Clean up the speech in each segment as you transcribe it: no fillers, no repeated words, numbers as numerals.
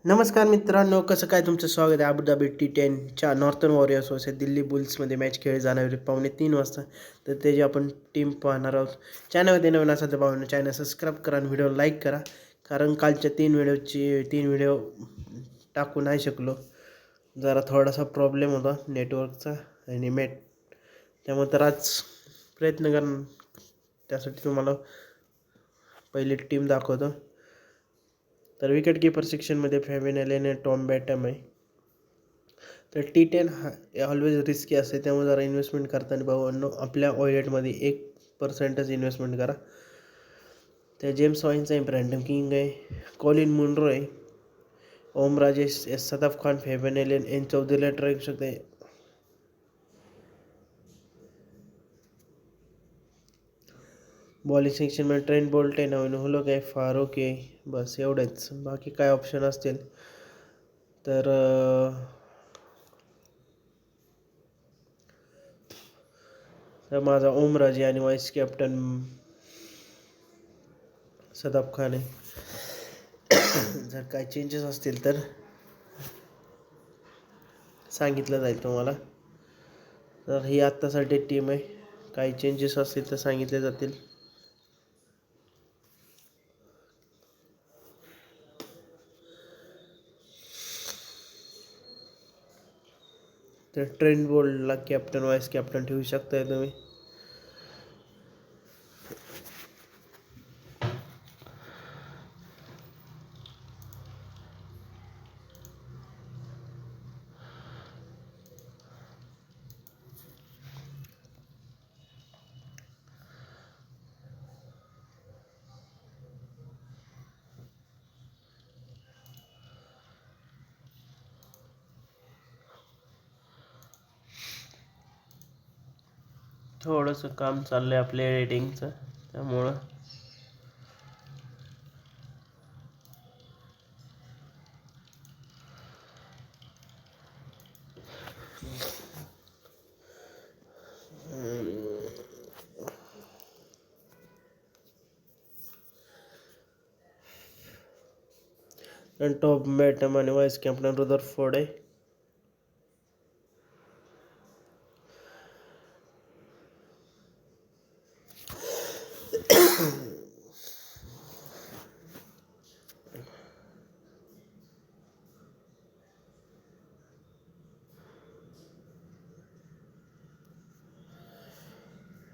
नमस्कार मित्रांनो, कसं काय तुमचं स्वागत आहे अबुधाबी T10च्या नॉर्थर्न वॉरियर्स वर्सेस दिल्ली बुल्समध्ये मॅच खेळली जाणार आहे 2:30 वाजता. तर त्याची आपण टीम पाहणार आहोत. चॅनलमध्ये नवीन असाल तर पाहून चॅनल सबस्क्राईब करा आणि व्हिडिओ लाईक करा. कारण कालच्या 3 व्हिडिओ टाकू नाही शकलो. जरा थोडासा प्रॉब्लेम होता नेटवर्कचा आणि त्यामुळे तर आज प्रयत्न करणार. त्यासाठी तुम्हाला पहिली टीम दाखवतो. तर विकेट कीपर सेक्शनमध्ये फॅबिन ॲलन टॉम बॅटम आहे. तर T10 हा ऑलवेज रिस्की असते, त्यामुळे जरा इन्व्हेस्टमेंट करताना भावांनो आपल्या वॉलेटमध्ये 1% इन्व्हेस्टमेंट करा. त्या जेम्स वाईनचा आहे, ब्रँडन किंग आहे, कॉलिन मुनरो आहे, Om Rajesh, Sadaf Khan, Fabian Allen N चौधरीला ट्राय करू शकते. बॉलिंग सेक्शनमध्ये ट्रेंट बोल्ट आहे, नवीन हुलक आहे, फारुक आहे, बस एवढंच. बाकी काय ऑप्शन असतील तर माझा ओमराजे आणि व्हाईस कॅप्टन सदाफ खान आहे. जर काय चेंजेस असतील तर सांगितलं जाईल तुम्हाला. तर ही आत्तासाठी टीम आहे. काही चेंजेस असतील तर सांगितले जातील. तर ट्रेंट बोल्टला कॅप्टन व्हाईस कॅप्टन ठेवू शकताय तुम्ही. थोडंसं काम चाललंय आपल्या रेटिंगचं, त्यामुळं टॉप बॅटम आणि व्हाईस कॅप्टन रुदरफोर्ड आहे.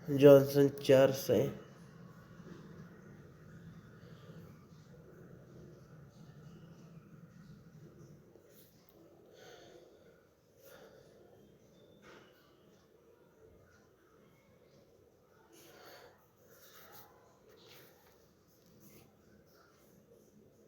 जॉन्सन चार्ल्स आहे.